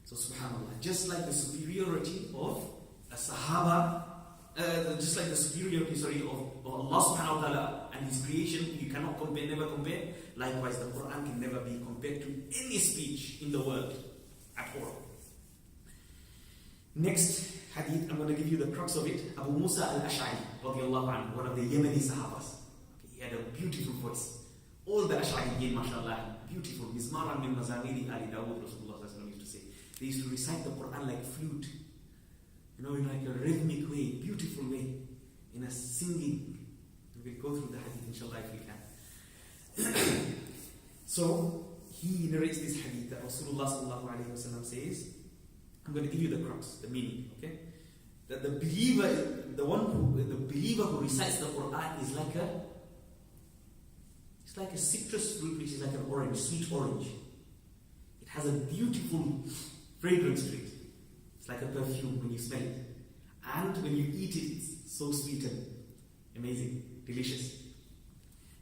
So subhanAllah, just like the superiority of a Sahaba, just like the superiority of Allah subhanahu wa ta'ala and His creation, you cannot compare, never compare. Likewise, the Quran can never be compared to any speech in the world at all. Next hadith, I'm going to give you the crux of it. Abu Musa al-Ash'ari, radiallahu anhu, one of the Yemeni Sahabas. He had a beautiful voice. All the Ash'ariyin, mashallah, beautiful. Mizmaran min mazamiri Ali Dawood, Rasulullah used to say. They used to recite the Quran like flute. You know, in like a rhythmic way, beautiful way, in a singing. We will go through the hadith, inshallah, if we can. So, he narrates this hadith that Rasulullah sallallahu alayhi wa sallam says, I'm going to give you the crux, the meaning, okay? That the believer who recites the Quran is like a citrus fruit, which is like an orange, sweet orange. It has a beautiful fragrance to it. It's like a perfume when you smell it. And when you eat it, it's so sweet and amazing, delicious,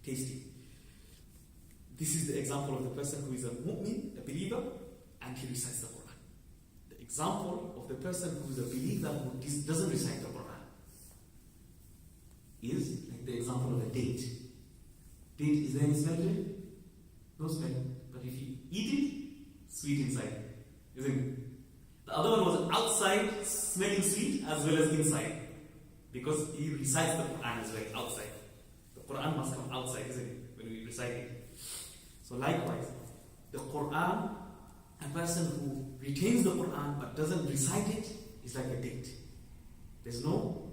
tasty. This is the example of the person who is a mu'min, a believer, and he recites the Quran. The example of the person who is a believer who doesn't recite the Quran is like the example of a date. Date, is there any smell to it? No smell. But if you eat it, sweet inside. Isn't it? The other one was outside, smelling sweet as well as inside. Because he recites the Quran as well, outside. The Quran must come outside, isn't it? When we recite it. So likewise, the Quran, a person who retains the Quran but doesn't recite it, is like a date. There's no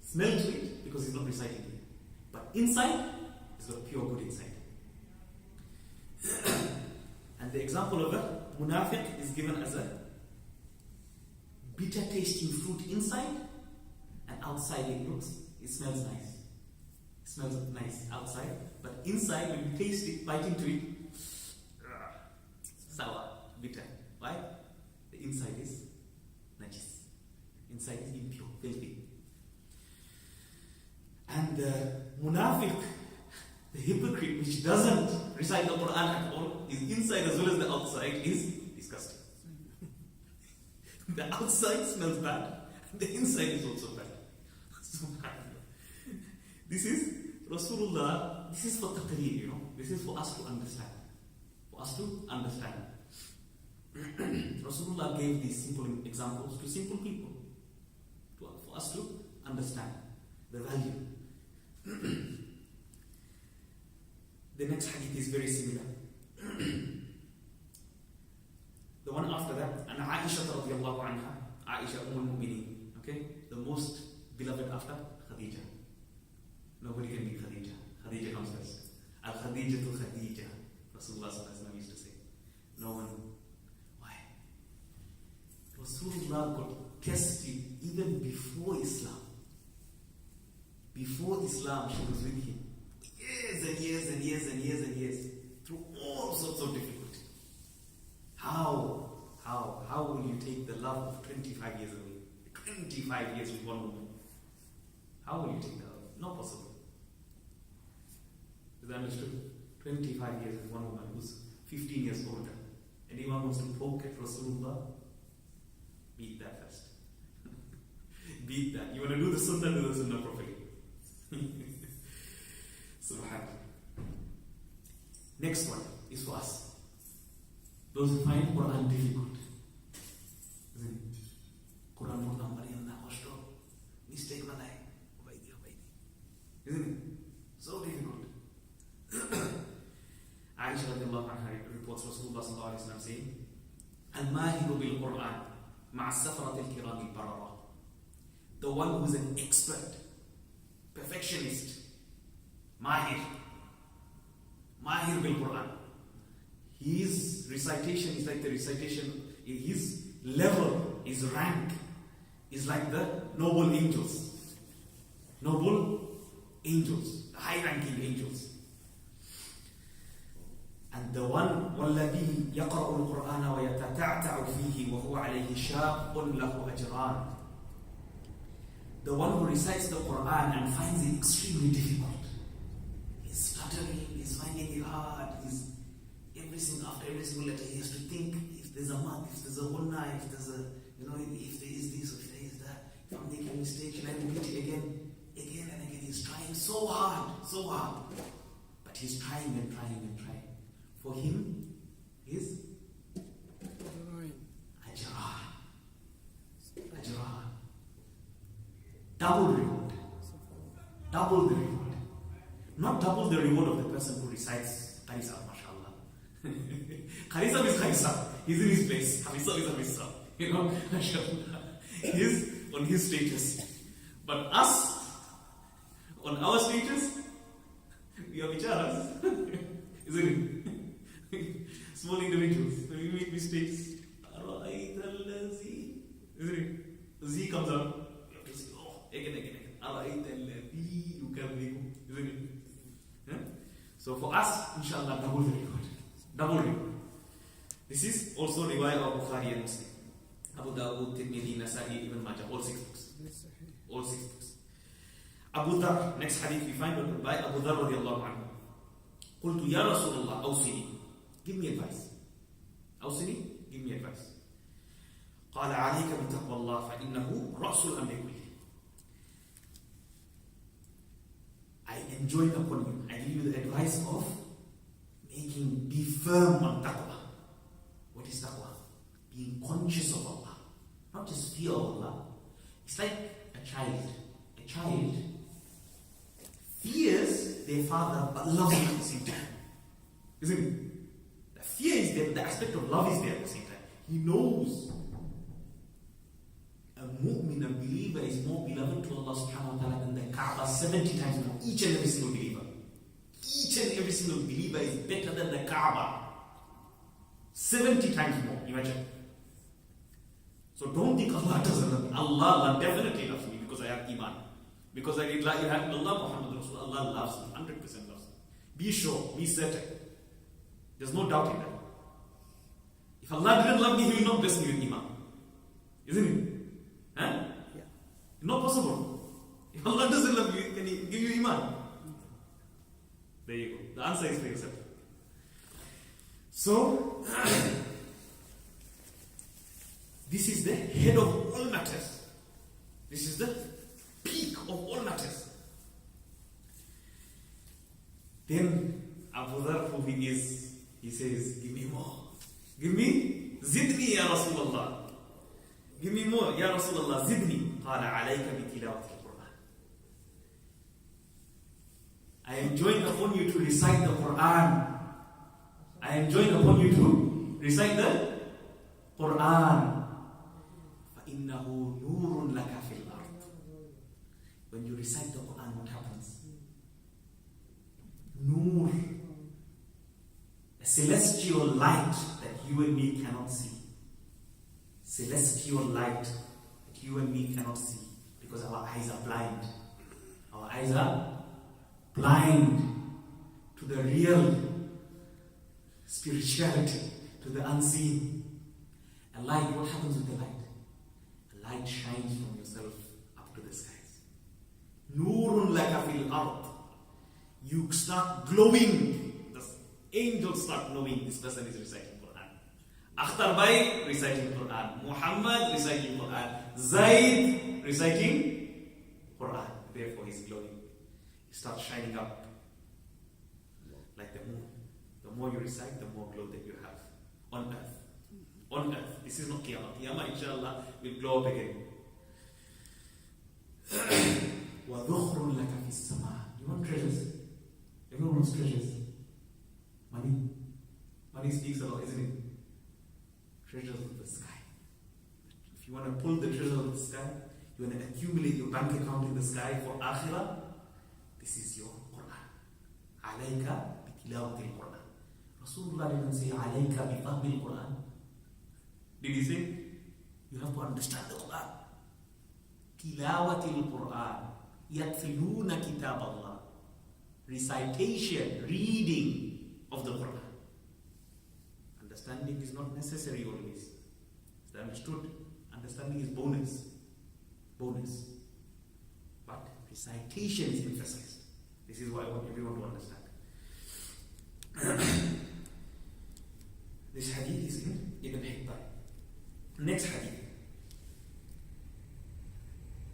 smell to it because he's not reciting it. But inside, it's got pure good inside. And the example of a munafiq is given as a bitter tasting fruit inside, and outside it smells nice. It smells nice outside, but inside when you taste it, bite into it, sour, bitter. Why? The inside is najis. Inside is impure, filthy. And the munafiq, the hypocrite which doesn't recite the Quran at all, his inside as well as the outside is disgusting. The outside smells bad, the inside is also bad. This is Rasulullah, this is for taqreer, you know, this is for us to understand. For us to understand. Rasulullah gave these simple examples to simple people, for us to understand the value. The next hadith is very similar. The one after that, and Aisha radiallahu anha, Aisha al-Mu'minin, okay, the most beloved after Khadija. Nobody can beat Khadija. Khadija comes first. Al-Khadija to Khadija, Rasulullah used to say. No one. Why? Rasulullah got tested even before Islam. Before Islam, she was with him. Years and years and years and years and years. Through all sorts of difficulty. How will you take the love of 25 years away? 25 years with one woman. How will you take that away? Not possible. Is that understood? 25 years with one woman who's 15 years older. Anyone wants to poke at Rasulullah? Beat that first. Beat that. You want to do the sunnah properly. Subhanallah. Next one is for us. Those who find Quran difficult. Quran program Mariana Hostel. Mistake Malay. Isn't it? So difficult. Aisha radiallahu anha reports Rasulullah sallallahu alayhi wa sallam saying, Al-Mahiru bil-Quran ma'a-safarat al-kiram al-barara. The one who is an expert, perfectionist, Mahir bil-Quran. His recitation is like the recitation, his level, his rank is like the noble angels. Noble angels, the high-ranking angels. And the one وَالَّذِي يَقْرَأُ الْقُرْآنَ وَيَتَتَعْتَعُ فِيهِ وَهُوَ عَلَيْهِ شَاقٌ لَهُ أَجْرَانِ. The one who recites the Quran and finds it extremely difficult. He's stuttering, he's finding it hard, he's after every single letter he has to think if there's a mad, if there's a gunna, if there's a, if there is this, if there is that, if I'm making a mistake, can I repeat it again and again? He's trying so hard. But he's trying and trying and trying. For him is Ajran. Double reward. Double the reward. Not double the reward of the person who recites Qarisa, mashallah. Qarisa is Qarisa. He's in his place. Hafiz is Hafiz. Mashallah. He's on his status. But us, on our status, we are bicharas. Isn't it? Small individuals. When we make mistakes, isn't it? Z comes out. You have to say, again. Isn't it? Yeah? So for us, inshallah, double the reward. Double reward. This is also riwayah of Bukhari and Muslim. Abu Dawud, Tirmidhi, Nasa'i, Ibn Majah, all 6 books. All 6 books. Abu Dhar, next hadith we find by Abu Dhar radiallahu anhu. قلت يا رسول الله أوصني. Give me advice. أوصني, give me advice. قال عليك بتقوى الله فإنه رأس الأمر كله. I enjoin upon you, I give you the advice of be firm on taqwa. What is taqwa? Being conscious of Allah, not just fear of Allah. It's like a child. A child fears their father but loves him at the same time. Isn't it? The fear is there, the aspect of love is there at the same time. He knows a mu'min, a believer, is more beloved to Allah subhanahu wa ta'ala than the Kaaba 70 times more. Each and every single believer. Each and every single believer is better than the Kaaba 70 times more. Imagine. So don't think Allah doesn't love me. Allah definitely loves me because I have Iman. Because I did La ilaha illallah Muhammad Rasulullah. Allah loves me. 100% loves me. Be sure, be certain. There's no doubt in that. If Allah didn't love me, He will not bless me with Iman. Isn't it? Huh? Yeah. Not possible. If Allah doesn't love you, can He give you Iman? There you go. The answer is very simple. So, this is the head of all matters. This is the peak of all matters. Then Abu Dhar, who he is, he says, give me more. Give me, zidni ya Rasulullah. Give me more, ya Rasulullah, zidni. قال عليك بتلاوة القرآن. I enjoin upon you to recite the Quran. I enjoin upon you to recite the Quran. فإنه نور لك في الأرض. When you recite the Quran, what happens? Nur, a celestial light that you and me cannot see. Celestial light that you and me cannot see because our eyes are blind. Our eyes are blind to the real spirituality, to the unseen. A light, what happens with the light? A light shines from yourself up to the skies. Nurun laka fil ard. You start glowing. The angels start knowing this person is reciting Quran. Akhtar Bhai reciting Quran. Muhammad reciting Quran. Zaid reciting Quran. Therefore he's glowing. He starts shining up like the moon. The more you recite, the more glow that you have on earth. On earth. This is not Qiyamah. Qiyamah, inshallah, will glow up again. وَذُخْرٌ لَكَ فِي السَّمَاءِ. You want treasures? Everyone wants treasures. Money. Money speaks a lot, isn't it? Treasures of the sky. If you want to pull the treasures of the sky, you want to accumulate your bank account in the sky for akhirah, this is your Quran. عَلَيْكَ بِتِلَاوَةِ الْقُرْآنِ. Rasulullah didn't say عَلَيْكَ بِفَهْمِ الْقُرْآنِ. Did he say? You have to understand the Quran. تِلَاوَةِ الْقُرْآنِ يَتْلُونَ كِتَابَ اللَّهِ. Recitation, reading of the Quran. Understanding is not necessary always. It's understood. Understanding is bonus. Bonus. But recitation is emphasized. This is what I want everyone to understand. This hadith is in Ibn Hibban. Next hadith.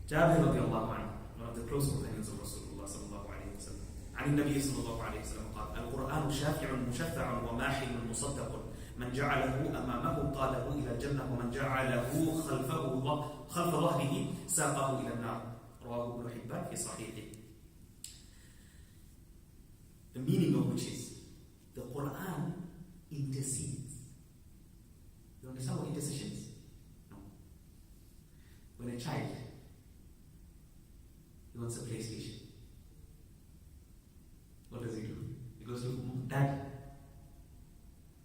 Jabir radiallahu anhu, one of the close companions of Rasulullah sallallahu alayhi wa sallam. عن النبي صلى الله عليه وسلم قال: القرآن شافع مشفع وماحل مصدق من جعله أمامه قاده إلى الجنة ومن جعله خلف ظهره ساقه إلى النار. رواه ابن حبان في صحيحه. The meaning of which is the Quran intercedes. You understand what intercession is? No. When a child he wants a PlayStation, what does he do? He goes to dad.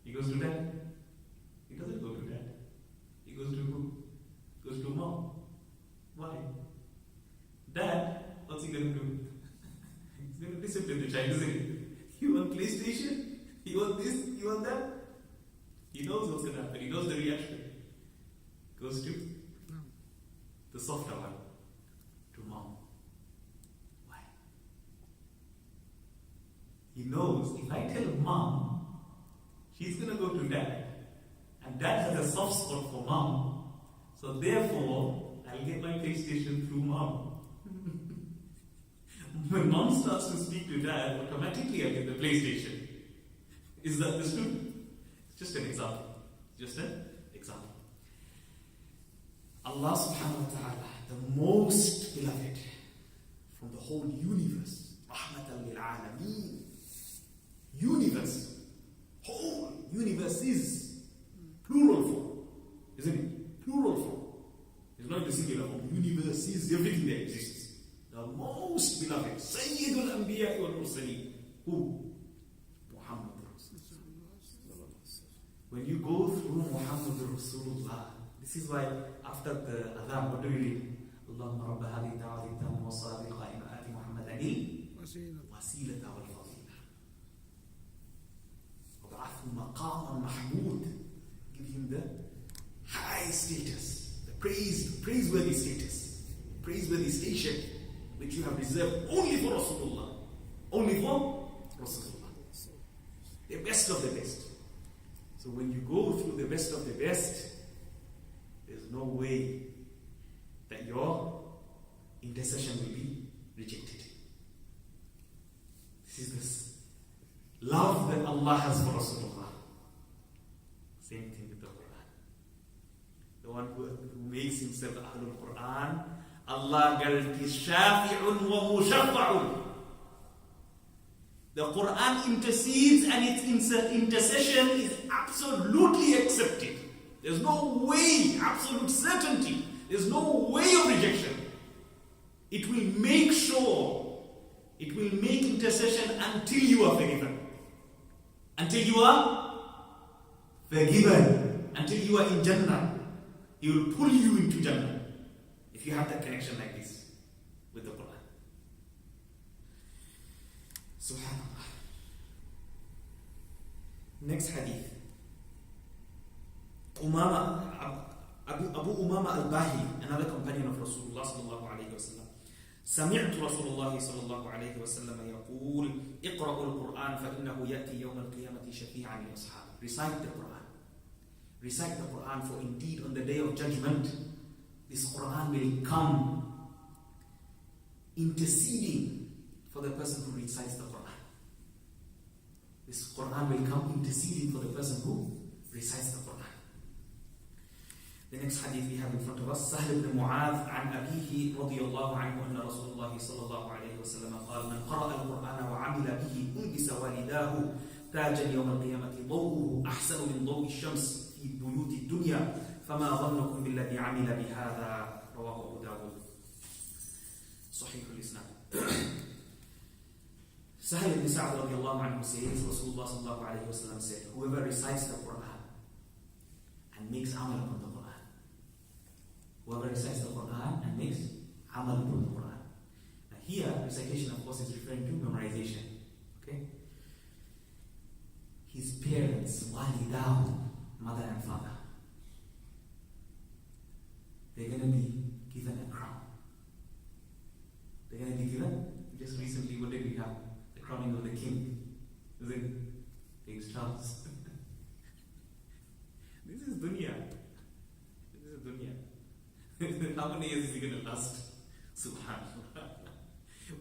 He goes to dad. He doesn't go to dad. He goes to who? He goes to mom. Why? Dad, what's he going to do? He's going to discipline the child, isn't he? You want PlayStation? You want this? You want that? He knows what's going to happen. He knows the reaction. Goes to the softer one. To mom. Why? He knows if I tell mom, she's going to go to dad. And dad has a soft spot for mom. So therefore, I'll get my PlayStation through mom. When mom starts to speak to dad, automatically I get the PlayStation. Is that understood? It's just an example. Just an example. Allah subhanahu wa ta'ala, the most beloved from the whole universe, rahmatan lil alameen. Universe. Whole universe is plural form. Isn't it? Plural form. It's not the singular form. Universe is everything that exists. The most beloved, Sayyidul Anbiya wal Mursaleen. Who? Muhammad Rasulullah. When you go through Muhammad Rasulullah, this is why after the adhan, what do you read? Allahumma rabba hadhihi da'wati tamma wa salati qa'ima ati Muhammadan wasilata wal fadila. Wab'athu maqaman mahmood. Give him the high status, the praiseworthy status, praiseworthy station, which you have reserved only for Rasulullah. Only for Rasulullah. The best of the best. So when you go through the best of the best, there's no way that your intercession will be rejected. This is this love that Allah has for Rasulullah. Same thing with the Quran. The one who makes himself Ahlul Quran, Allah guarantees Shafi'un wa Mushaffa'un. The Quran intercedes and its intercession is absolutely accepted. There's no way, absolute certainty. There's no way of rejection. It will make sure, it will make intercession until you are forgiven. Until you are forgiven. Until you are in Jannah. He will pull you into Jannah. If you have that connection like this with the Quran. Subhanallah. Next hadith. Abu Umama al-Bahi, another companion of Rasulullah sallallahu alayhi wa sallam. سمعت رسول الله صلى الله عليه وسلم يقول اقرأوا القرآن فإنه يأتي يوم القيامة شفيعا لأصحابه. Recite the Quran. Recite the Quran, for indeed on the day of judgment this Quran will come interceding for the person who recites the Quran. This Quran will come interceding for the person who recites the Quran. The next hadith we have in front of us, Sahl ibn Mu'adh عن أبيه رضي الله عنه أن رسول الله صلى الله عليه وسلم قال من قرأ القرآن وعمل به ألبس والداه تاجا يوم القيامة ضوءه أحسن من ضوء الشمس في بيوت الدنيا فما ظنكم بالذي عمل بهذا. رواه أبو داود. صحيح الإسناد. Sahl ibn Sa'd radiallahu anhu says, Rasulullah sallallahu alayhi wa sallam said, whoever recites the Quran and makes amal upon the Quran, whoever recites the Quran and makes amal upon the Quran. Now here, recitation of course is referring to memorization. Okay? His parents, walidahu, and father. They're going to be given a crown. They're going to be given, just recently, what did we have? The crowning of the king. Is it King Charles? This is dunya. This is dunya. How many years is it going to last? Subhanallah.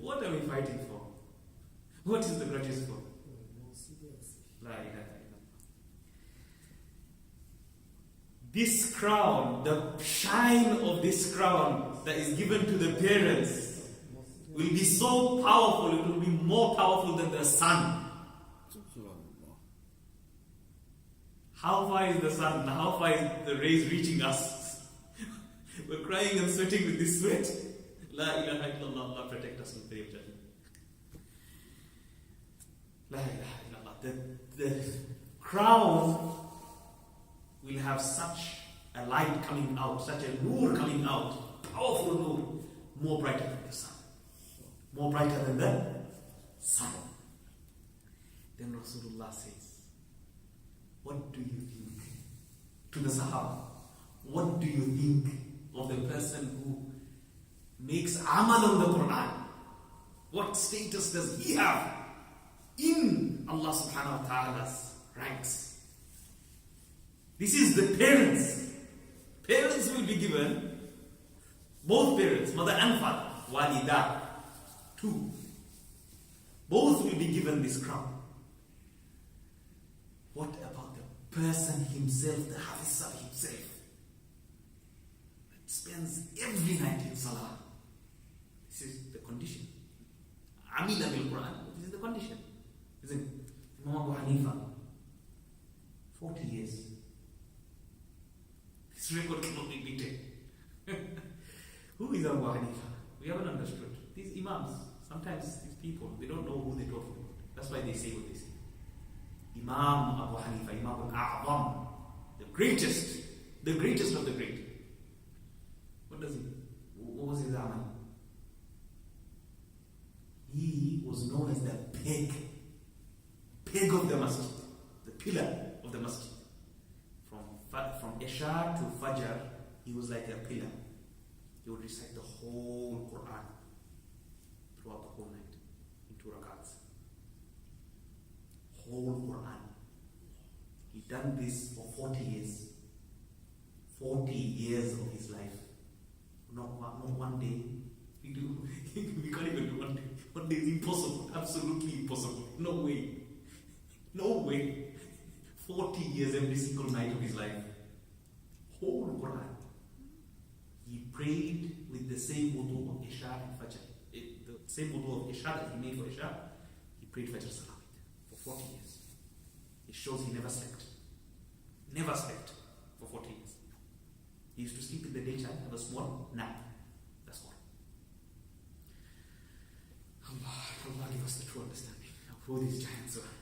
What are we fighting for? What is the grudges for? La ilaha illallah. This crown, the shine of this crown that is given to the parents will be so powerful, it will be more powerful than the sun. How far is the sun? How far is the rays reaching us? We're crying and sweating with this sweat. La ilaha illallah, Allah protect us from the day of judgment. La ilaha illallah. The crown will have such a light coming out, such a nur coming out, powerful nur, more brighter than the sun. More brighter than the sun. Then Rasulullah says, what do you think? To the Sahaba, what do you think of the person who makes amal on the Quran? What status does he have in Allah subhanahu wa ta'ala's ranks? This is the parents. Parents will be given, both parents, mother and father, walida, two. Both will be given this crown. What about the person himself, the Hafiz himself, that spends every night in Salah? This is the condition. Amila bil Quran, this is the condition. Isn't it? Imam Abu Hanifa, 40 years. This record cannot be beaten. Who is Abu Hanifa? We haven't understood. These Imams, sometimes these people, they don't know who they're talking about. That's why they say what they say. Imam Abu Hanifa, Imam al-A'zam, the greatest of the great. What does he? What was his amal? He was known as the peg of the masjid, the pillar of the masjid. From Isha to Fajr, he was like a pillar. He would recite the whole Quran throughout the whole night in 2 rakats. Whole Quran. He done this for 40 years. 40 years of his life. Not one day. We can't even do one day. One day is impossible. Absolutely impossible. No way. No way. 40 years every single night of his life. Whole Quran. He prayed with the same wudu of Isha and Fajr. The same wudu of Isha that he made for Isha, he prayed Fajr Salah for 40 years. It shows he never slept. Never slept for 40 years. He used to sleep in the daytime, have a small nap. That's all. Allah give us the true understanding of who these giants are.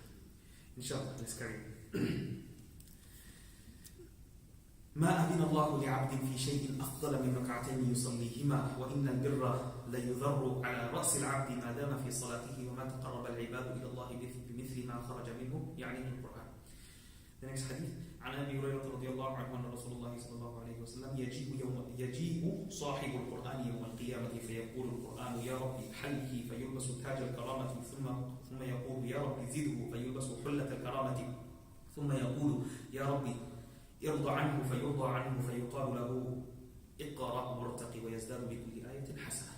Inshallah, let's carry on. ما أذن الله لعبد في شيء أفضل من ركعتين يصليهما وإن البر ليذر على رأس العبد ما دام في صلاته وما تقرب العباد إلى الله بمثل ما خرج منه يعني من القرآن. The next hadith عن أبي هريرة رضي الله عنه أن رسول الله صلى الله عليه وسلم يجيء صاحب القرآن يوم القيامة فيقول القرآن يا ربي حله فيلبس تاج الكرامة ثم يقول يا ربي زده فيلبس حلة الكرامة ثم يقول يا ربي يرضى عنه فيرضى عنه فيقال له اقرأ وارتقي ويزداد بكل آية حسنة.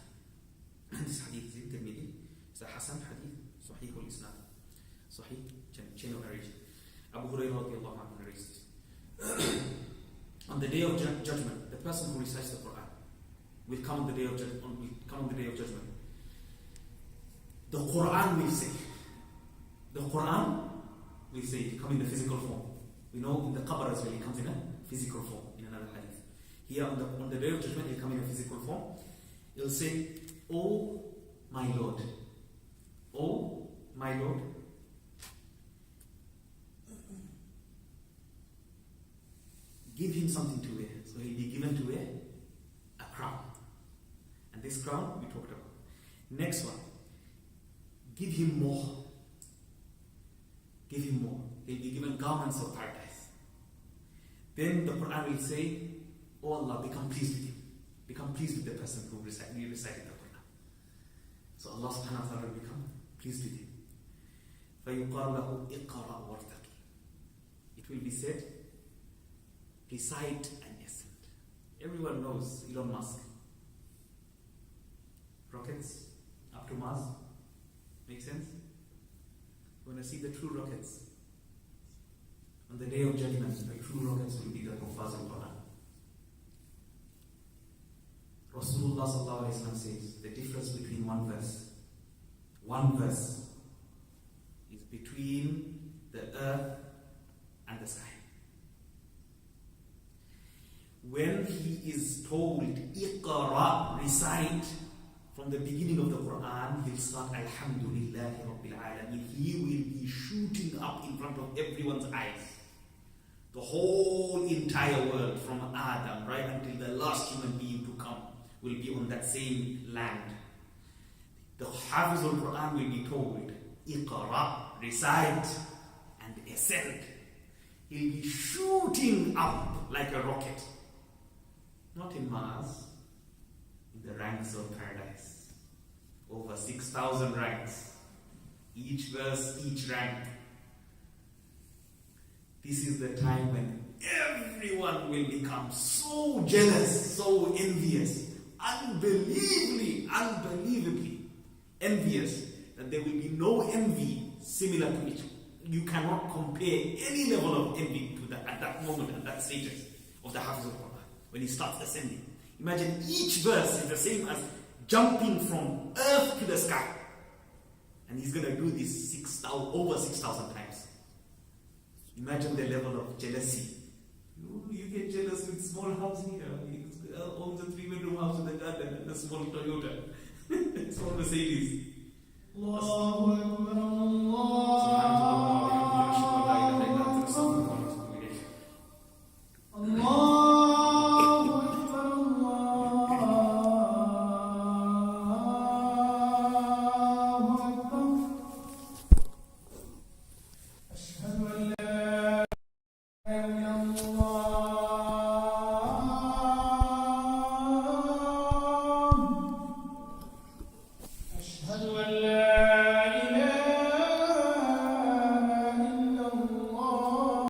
This hadith is in Tirmidhi. It's a Hasan hadith, Sahih al-Islam, Sahih chain of narration. Abu Hurairah radiallahu anhu narrates this. On the day of judgment, the person who recites the Quran will come on the day of judgment. The Quran will say. The Quran will say, it come in the physical form. We know in the qabr as well, it comes in a physical form in another hadith. Here on the day of judgment, it will come in a physical form. It will say, "Oh my Lord, oh my Lord, give him something to wear." So he'll be given to wear a crown. And this crown we talked about. Next one, give him more. Give him more. He'll be given garments of paradise. Then the Quran will say, oh Allah, become pleased with him. Become pleased with the person who recited the Quran. So Allah subhanahu wa ta'ala will become pleased with him. فَيُقَالْ لَهُ اِقْرَأْ وَارْتَقِ. It will be said, recite and ascend. Everyone knows Elon Musk. Rockets up to Mars. Make sense? You want to see the true rockets. On the day of judgment, the true rockets will be the Hufaz al-Quran. Rasulullah sallallahu alayhi wa sallam says, the difference between one verse is between the earth and the sky. When he is told, Iqra, recite, from the beginning of the Quran, he'll start, Alhamdulillahi Rabbil Alameen. He will be shooting up in front of everyone's eyes. The whole entire world, from Adam right until the last human being to come, will be on that same land. The Hafiz al-Quran will be told, Iqra, recite and ascend. He'll be shooting up like a rocket. Not in Mars, in the ranks of paradise. Over 6,000 ranks. Each verse, each rank. This is the time when everyone will become so jealous, so envious, unbelievably envious, that there will be no envy similar to it. You cannot compare any level of envy to that at that moment, at that status of the Hafiz al-Quran. When he starts ascending. Imagine each verse is the same as jumping from earth to the sky. And he's going to do this over 6,000 times. Imagine the level of jealousy. You get jealous with small house here. He owns a 3-bedroom house with a garden and a small Toyota. Small Mercedes. Allahu Akbar, Allah.